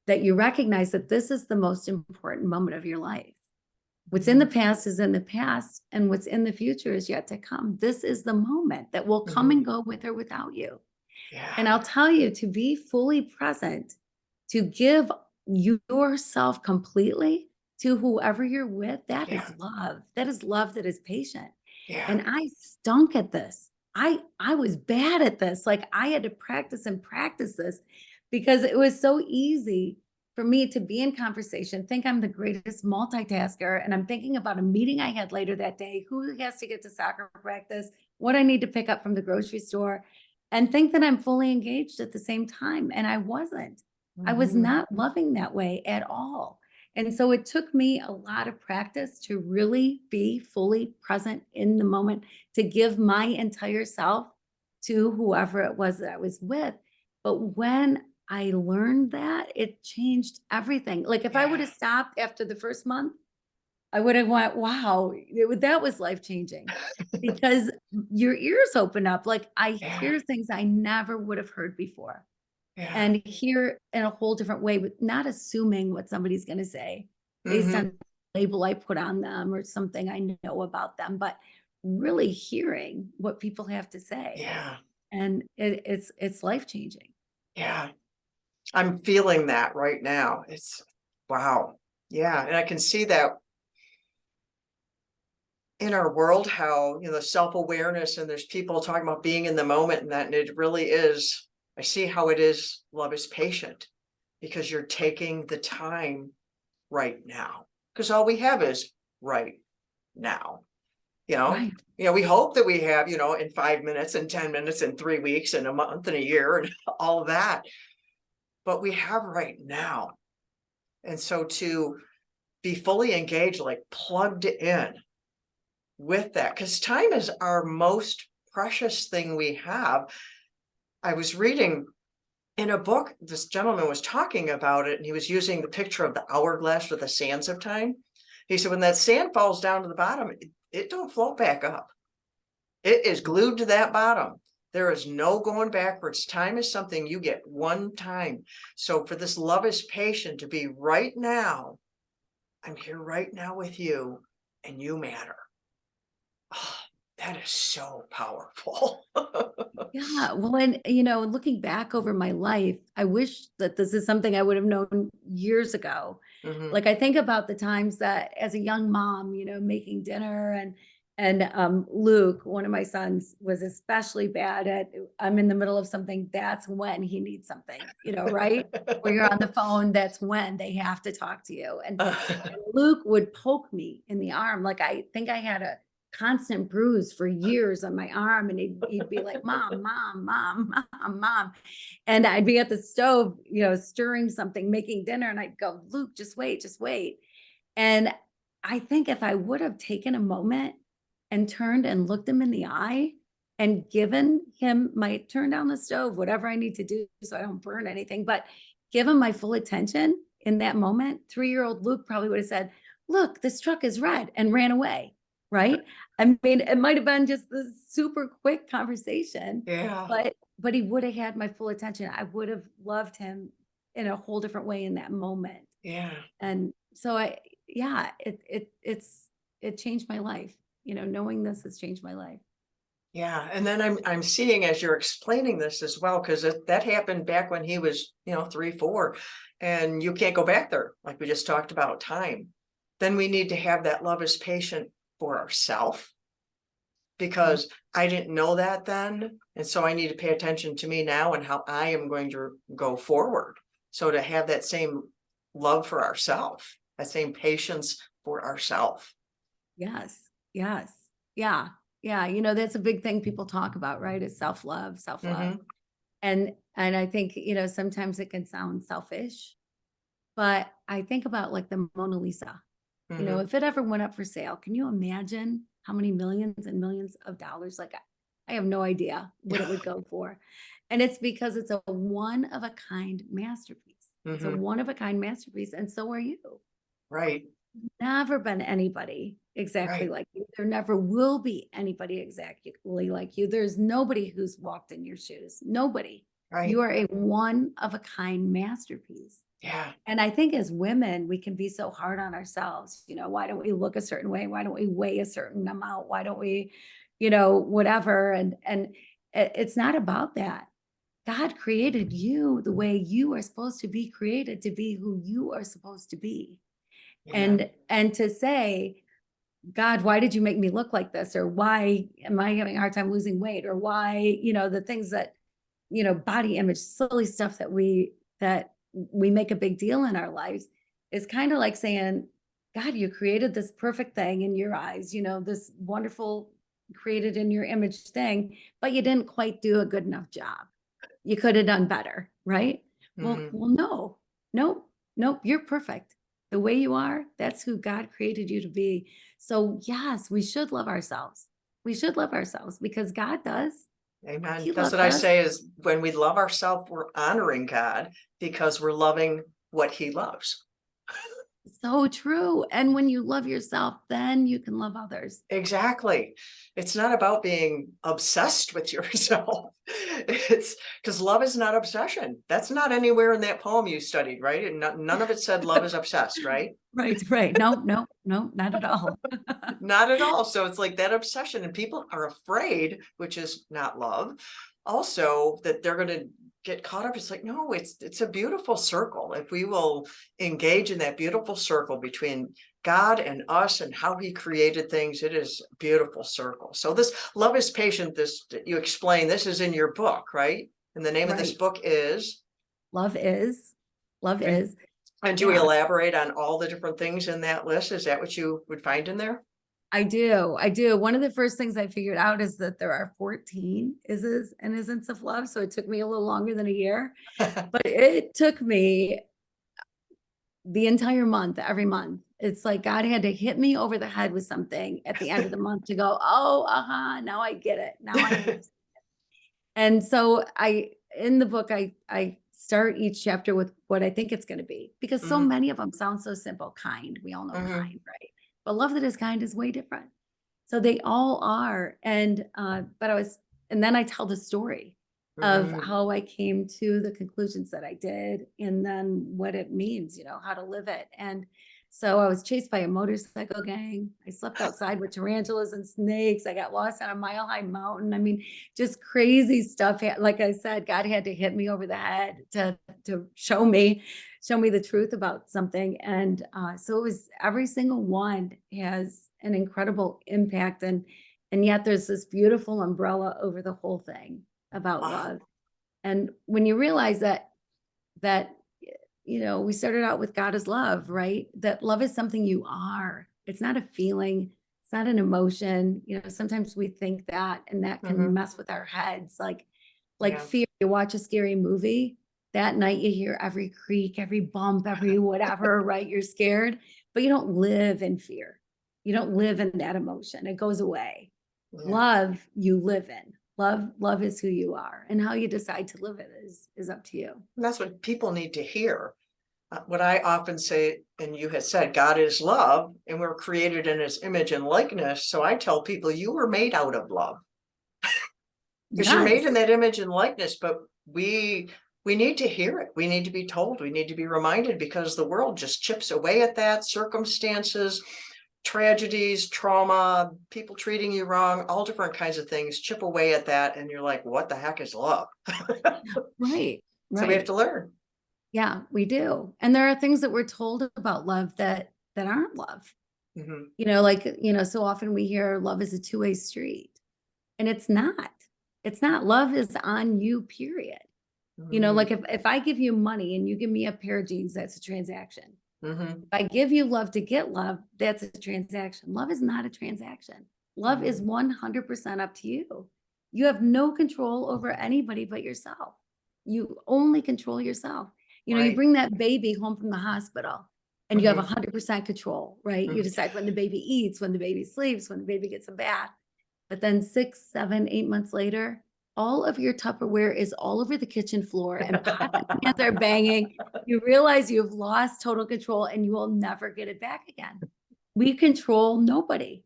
that you recognize that this is the most important moment of your life. What's in the past is in the past, and what's in the future is yet to come. This is the moment that will come Hmm. and go with or without you. Yeah. And I'll tell you to be fully present, to give yourself completely to whoever you're with, that Yeah. is love. That is love that is patient. Yeah. And I stunk at this. I was bad at this. Like I had to practice and practice this because it was so easy for me to be in conversation, think I'm the greatest multitasker, and I'm thinking about a meeting I had later that day, who has to get to soccer practice, what I need to pick up from the grocery store, and think that I'm fully engaged at the same time. And I wasn't. I was Hmm. not loving that way at all. And so it took me a lot of practice to really be fully present in the moment, to give my entire self to whoever it was that I was with. But when I learned that, it changed everything. Like if I would Yeah. have stopped after the first month, I would have went, wow, that was life changing because your ears open up. Like I Yeah. hear things I never would have heard before Yeah. and hear in a whole different way, but not assuming what somebody's going to say based Hmm. on the label I put on them or something I know about them, but really hearing what people have to say. Yeah. And it's life changing. Yeah. I'm feeling that right now. It's wow. Yeah. And I can see that in our world, how, self-awareness and there's people talking about being in the moment and that, and it really is. I see how it is. Love is patient because you're taking the time right now because all we have is right now. You know, Right. we hope that we have, in 5 minutes and 10 minutes and 3 weeks and a month and a year and all that, but we have right now. And so to be fully engaged, like plugged in with that, because time is our most precious thing we have. I was reading in a book, this gentleman was talking about it, and he was using the picture of the hourglass with the sands of time. He said, when that sand falls down to the bottom, it don't float back up. It is glued to that bottom. There is no going backwards. Time is something you get one time. So for this love is patient to be right now, I'm here right now with you, and you matter. Oh, that is so powerful. Yeah. Well, and looking back over my life, I wish that this is something I would have known years ago. Mhm. Like I think about the times that as a young mom, making dinner and Luke, one of my sons, was especially bad at I'm in the middle of something, that's when he needs something, right? Where you're on the phone, that's when they have to talk to you. And Luke would poke me in the arm. Like I think I had a constant bruise for years on my arm. And he'd be like, Mom, Mom, Mom, Mom, Mom. And I'd be at the stove, stirring something, making dinner. And I'd go, Luke, just wait, just wait. And I think if I would have taken a moment and turned and looked him in the eye and given him my turn down the stove, whatever I need to do so I don't burn anything, but give him my full attention in that moment, 3-year-old Luke probably would have said, look, this truck is red, and ran away. Right. I mean, it might have been just this super quick conversation, Yeah, but he would have had my full attention. I would have loved him in a whole different way in that moment. yeah, And so yeah, it changed my life. Knowing this has changed my life. yeah. And then I'm seeing as you're explaining this as well, because that happened back when he was, 3, 4, and you can't go back there, like we just talked about time. Then we need to have that love is patient for ourselves Mhm. because I didn't know that then. And so I need to pay attention to me now and how I am going to go forward. So to have that same love for ourselves, that same patience for ourselves. Yes. Yes. Yeah. Yeah. That's a big thing people talk about, right? Is self-love, self-love. Mm-hmm. And I think, sometimes it can sound selfish, but I think about like the Mona Lisa. Mm-hmm. If it ever went up for sale, can you imagine how many millions and millions of dollars? Like, I have no idea what it would go for. And it's because it's a one of a kind masterpiece. It's a Mm-hmm. one of a kind masterpiece. And so are you. Right. Never been anybody exactly Right. like you. There never will be anybody exactly like you. There's nobody who's walked in your shoes. Nobody. You Right. are a one of a kind masterpiece. Yeah. And I think as women, we can be so hard on ourselves. Why don't we look a certain way? Why don't we weigh a certain amount? Why don't we, whatever? And it's not about that. God created you the way you are supposed to be created, to be who you are supposed to be. Yeah. And to say, God, why did you make me look like this? Or why am I having a hard time losing weight? Or why, the things that, body image, silly stuff that we make a big deal in our lives, is kind of like saying, God, you created this perfect thing in your eyes, this wonderful created in your image thing, but you didn't quite do a good enough job. You could have done better, right? Well, Mm-hmm. no, nope, nope, you're perfect. The way you are, that's who God created you to be. So yes, we should love ourselves. We should love ourselves because God does. Amen. He That's what loved I us. say is when we love ourselves, we're honoring God because we're loving what he loves. So true. And when you love yourself, then you can love others. Exactly. It's not about being obsessed with yourself. It's because love is not obsession. That's not anywhere in that poem you studied, right? And none of it said love is obsessed, right? Right, right. No, no, no, not at all. Not at all. So it's like that obsession, and people are afraid, which is not love, also that they're going to get caught up. It's like, no, it's a beautiful circle. If we will engage in that beautiful circle between God and us and how he created things, it is a beautiful circle. So this love is patient, this you explain, this is in your book, right? And the name of this Right. book is, Love is, love and, is. and do we Yeah, elaborate on all the different things in that list? Is that what you would find in there? I do. I do. One of the first things I figured out is that there are 14 is's and isn't of love. So it took me a little longer than a year, but it took me the entire month, every month. It's like God had to hit me over the head with something at the end of the month to go, oh, now I get it. Now I understand. And so in the book, I start each chapter with what I think it's going to be, because so Mhm, many of them sound so simple. Kind, we all know mhm, kind, right? But love that is kind is way different. So they all are. And then I tell the story of mhm. how I came to the conclusions that I did, and then what it means, how to live it. And so I was chased by a motorcycle gang. I slept outside with tarantulas and snakes. I got lost on a mile-high mountain. I mean, just crazy stuff. Like I said, God had to hit me over the head to show me the truth about something. And so it was, every single one has an incredible impact. And yet there's this beautiful umbrella over the whole thing about Wow. love. And when you realize that we started out with God is love, right? That love is something you are. It's not a feeling. It's not an emotion. Sometimes we think that, and that can Mhm. mess with our heads. Like Yeah. fear. You watch a scary movie, that night you hear every creak, every bump, every whatever, right? You're scared, but you don't live in fear. You don't live in that emotion. It goes away. Yeah. Love, you live in. Love is who you are, and how you decide to live it is up to you. And that's what people need to hear. What I often say, and you had said, God is love, and we're created in his image and likeness. So I tell people, you were made out of love because you're made in Yes. that image and likeness. But we need to hear it. We need to be told. We need to be reminded, because the world just chips away at that. Circumstances, tragedies, trauma, people treating you wrong, all different kinds of things chip away at that. And you're like, what the heck is love? Right. So we have Right. to learn. Yeah, we do. And there are things that we're told about love that aren't love. Mhm, So often we hear love is a two-way street, and it's not. It's not. Love is on you, period. mhm, Like if I give you money and you give me a pair of jeans, that's a transaction. Mm-hmm. If I give you love to get love, that's a transaction. Love is not a transaction. Love is 100% up to you. You have no control over anybody but yourself. You only control yourself. You know, you Right. bring that baby home from the hospital and you have Mhm. 100% control, right? You Mhm. decide when the baby eats, when the baby sleeps, when the baby gets a bath. But then 6, 7, 8 months later, all of your Tupperware is all over the kitchen floor and pots and pans are banging. You realize you've lost total control and you will never get it back again. We control nobody.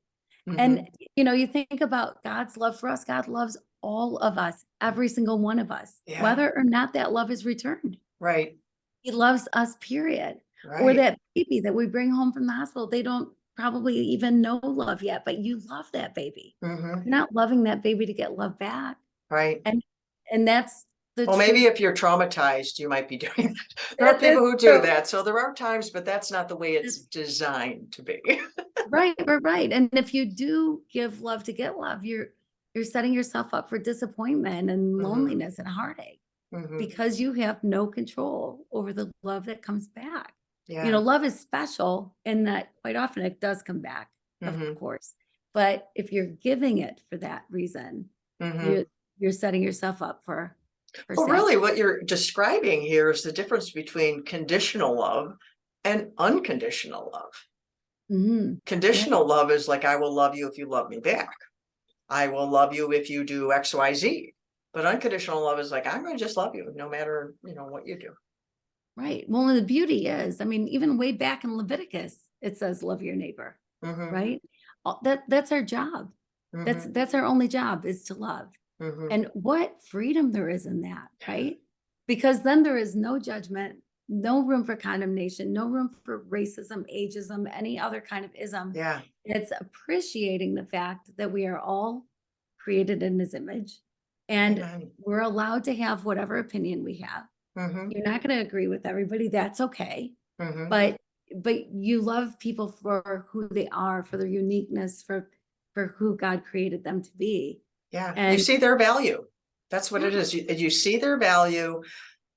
And, Mhm. you know, you think about God's love for us. God loves all of us, every single one of us, Yeah. whether or not that love is returned. Right. He loves us, period. Or Right. that baby that we bring home from the hospital, they don't probably even know love yet, but you love that baby. Mhm. You're not loving that baby to get love back. Right. And that's the Well, maybe truth. if you're traumatized, you might be doing that. There are That's people who do true. that. So there are times, but that's not the way it's That's designed to be. right, right. And if you do give love to get love, you're setting yourself up for disappointment and Mhm. loneliness and heartache Mhm. because you have no control over the love that comes back. You know, Yeah. love is special in that quite often it does come back, of Mhm. course. But if you're giving it for that reason, you're Mhm. you're setting yourself up for Well, sad. really, what you're describing here is the difference between conditional love and unconditional love. Mhm. Right, Conditional love is like, I will love you if you love me back. I will love you if you do X, Y, Z. But unconditional love is like, I'm going to just love you no matter, what you do. right. Well, and the beauty is, I mean, even way back in Leviticus, it says love your neighbor, Mhm. right? That's our job. Mhm. That's our only job is to love. Mhm. And what freedom there is in that, right? Because then there is no judgment, no room for condemnation, no room for racism, ageism, any other kind of ism. Yeah. It's appreciating the fact that we are all created in his image and Amen. we're allowed to have whatever opinion we have. Mhm. You're not going to agree with everybody. That's okay. Mhm. But you love people for who they are, for their uniqueness, for who God created them to be. Yeah. You And see their value. That's what yeah, it is. You see their value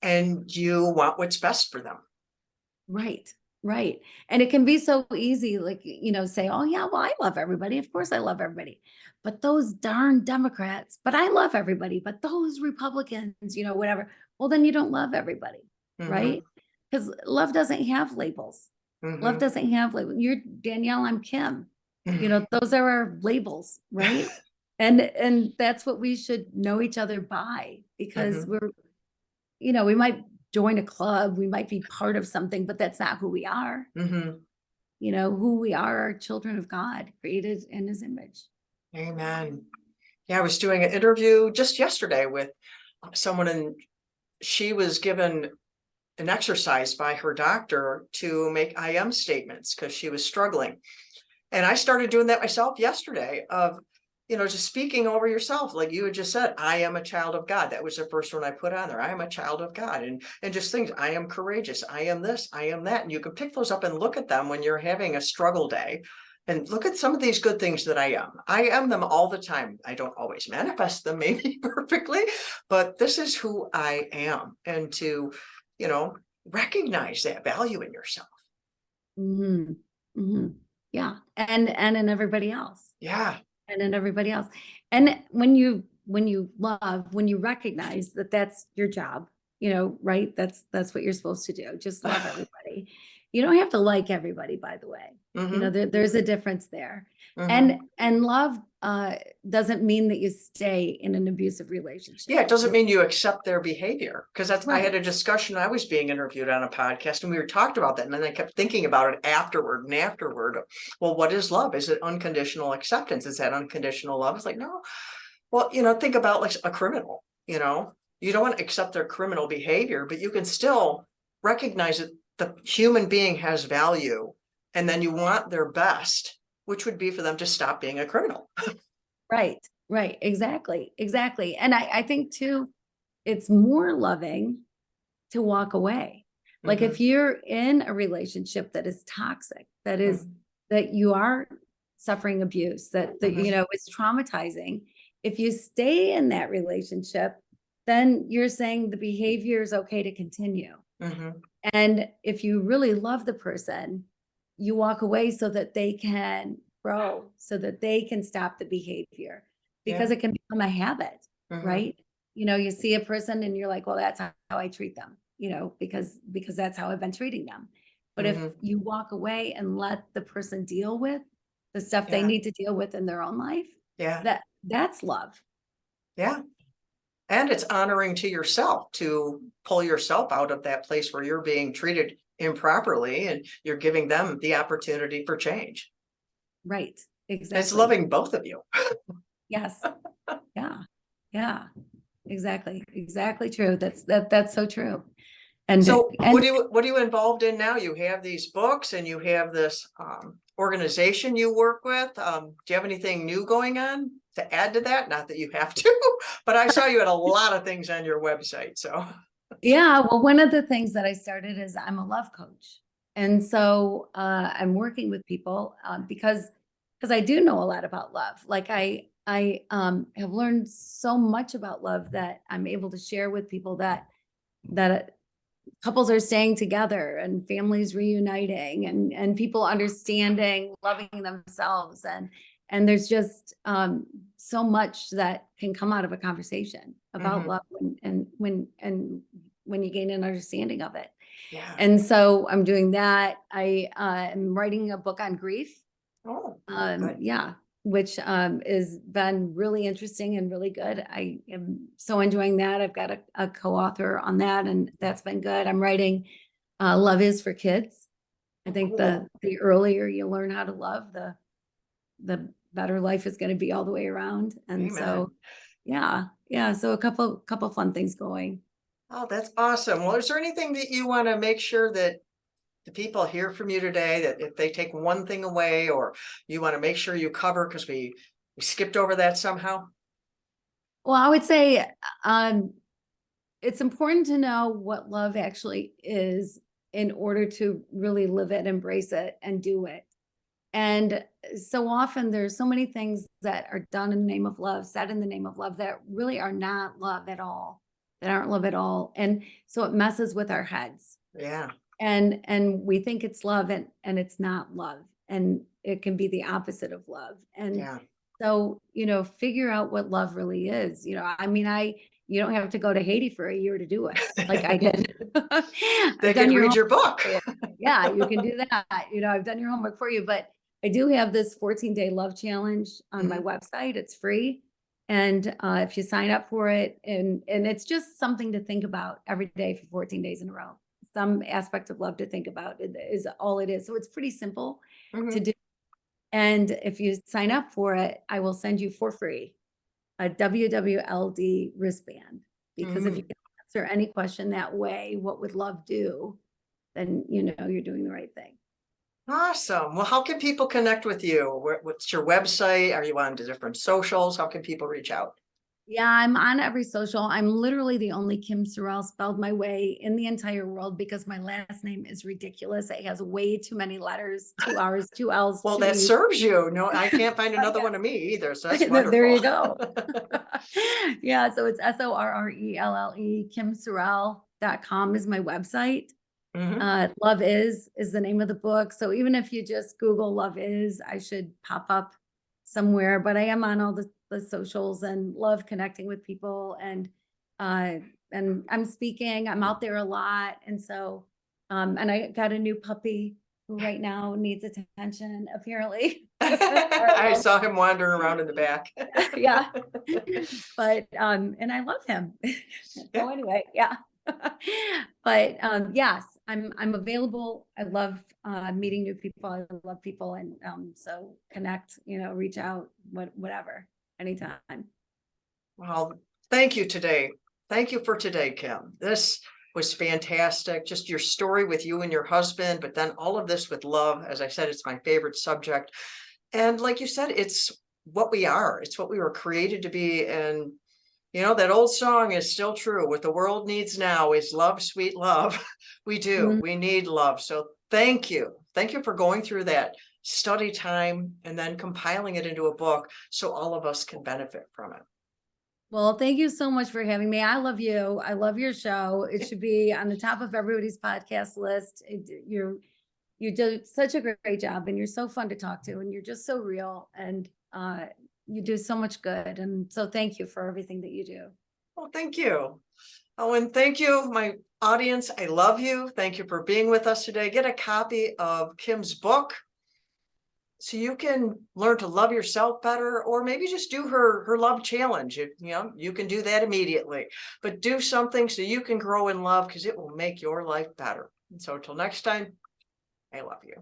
and you want what's best for them. right, right. And it can be so easy, like, you know, say, oh, yeah, well, I love everybody. Of course, I love everybody. But those darn Democrats, but I love everybody. But those Republicans, you know, whatever. Well, then you don't love everybody, right? Mhm. Because love doesn't have labels. Love Mhm. doesn't have labels. You're Danielle, I'm Kim. You know, those are our labels, right? And that's what we should know each other by because Mhm. we're, you know, we might join a club, we might be part of something, but that's not who we are. Mhm. You know, who we are children of God, created in his image. Amen. Yeah, I was doing an interview just yesterday with someone, and she was given an exercise by her doctor to make I am statements because she was struggling. And I started doing that myself yesterday of, just speaking over yourself. Like you had just said, I am a child of God. That was the first one I put on there. I am a child of God. And just things, I am courageous. I am this, I am that. And you can pick those up and look at them when you're having a struggle day. And look at some of these good things that I am. I am them all the time. I don't always manifest them maybe perfectly, but this is who I am. And to, you know, recognize that value in yourself. Hmm. Hmm. Yeah. And in everybody else. Yeah. And in everybody else. And when you love, when you recognize that that's your job, you know, right? That's what you're supposed to do. Just love everybody. You don't have to like everybody, by the way. You know, Hmm. there's a difference there. Hmm. And love doesn't mean that you stay in an abusive relationship. Yeah, it doesn't mean you accept their behavior, because I had Right. a discussion. I was being interviewed on a podcast and we were talked about that. And then I kept thinking about it afterward and afterward. Well, what is love? Is it unconditional acceptance? Is that unconditional love? It's like, no. Well, think about like a criminal, you don't want to accept their criminal behavior, but you can still recognize that the human being has value. And then you want their best, which would be for them to stop being a criminal. Right. Right. Exactly. Exactly. And I think too, it's more loving to walk away. Like if Hmm. you're in a relationship that is toxic, that you are suffering abuse, that you Hmm. know is traumatizing, if you stay in that relationship, then you're saying the behavior is okay to continue. Mhm. And if you really love the person, you walk away so that they can grow, so that they can stop the behavior, Yeah. because it can become a habit, Mhm. right? You see a person and you're like, well, that's how I treat them, because that's how I've been treating them. But if Mhm. you walk away and let the person deal with the stuff they Yeah. need to deal with in their own life, Yeah. that's love. Yeah. And it's honoring to yourself to pull yourself out of that place where you're being treated improperly and you're giving them the opportunity for change. Right. It's Exactly. loving both of you. Yes. Yeah. Yeah. Exactly. Exactly true. That's so true. And So and what are you involved in now? You have these books and you have this organization you work with. Do you have anything new going on to add to that? Not that you have to, but I saw you had a lot of things on your website. So yeah, well, one of the things that I started is I'm a love coach. And so I'm working with people because I do know a lot about love. Like I have learned so much about love that I'm able to share with people that couples are staying together and families reuniting and people understanding, loving themselves, and there's just so much that can come out of a conversation about mhm. love when you gain an understanding of it. Yeah. And so I'm doing that. I am writing a book on grief. Oh, good. Yeah, which is been really interesting and really good. I am so enjoying that. I've got a co-author on that, and that's been good. I'm writing Love is for Kids. I Oh, think cool. the earlier you learn how to love, the better life is going to be all the way around. And so Amen. yeah, yeah. So a couple fun things going. Oh, that's awesome. Well, is there anything that you want to make sure that the people hear from you today, that if they take one thing away, or you want to make sure you cover because we skipped over that somehow? Well, I would say um it's important to know what love actually is in order to really live it, embrace it, and do it. And so often there's so many things that are done in the name of love, said in the name of love, that really are not love at all, that aren't love at all. And so it messes with our heads. Yeah. And we think it's love, and it's not love. And it can be the opposite of love. And Yeah. so, figure out what love really is. I mean, you don't have to go to Haiti for a year to do it like I did. They I've could done your read homework your book. for you. Yeah, you can do that. I've done your homework for you, but I do have this 14-day love challenge on my Mhm. website. It's free. And if you sign up for it, and it's just something to think about every day for 14 days in a row. Some aspect of love to think about is all it is. So it's pretty simple to Mhm. do. And if you sign up for it, I will send you for free a WWLD wristband. Because if you Mhm. can answer any question that way, what would love do? Then you're doing the right thing. Awesome. Well, how can people connect with you? What's your website? Are you on to different socials? How can people reach out? Yeah, I'm on every social. I'm literally the only Kim Sorrelle spelled my way in the entire world because my last name is ridiculous. It has way too many letters, two R's, two L's, Well, two that E's. serves you. No, I can't find another one Yes. of me either. So that's There wonderful. you go. Yeah, so it's Sorrelle. KimSorrelle.com is my website. Mhm. Love is the name of the book. So even if you just Google Love is, I should pop up somewhere. But I am on all the socials and love connecting with people, uh and I'm speaking. I'm out there a lot. And so and I got a new puppy who right now needs attention, apparently. I Carlo. saw him wandering around in the back. Yeah. But and I love him. Yeah. So anyway, yeah. But yes, I'm available. I love meeting new people. I love people, and so connect, reach out, whatever, anytime. Well, thank you today. Thank you for today, Kim. This was fantastic. Just your story with you and your husband, but then all of this with love. As I said, it's my favorite subject. And like you said, it's what we are. It's what we were created to be. And that old song is still true. What the world needs now is love, sweet love. We do. Mhm. We need love. So thank you. Thank you for going through that study time and then compiling it into a book so all of us can benefit from it. Well, thank you so much for having me. I love you. I love your show. It should be on the top of everybody's podcast list. You do such a great job, and you're so fun to talk to, and you're just so real, and you do so much good. And so thank you for everything that you do. Well, thank you. Oh, and thank you, my audience. I love you. Thank you for being with us today. Get a copy of Kim's book so you can learn to love yourself better, or maybe just do her love challenge. You can do that immediately, but do something so you can grow in love, because it will make your life better. And so till next time, I love you.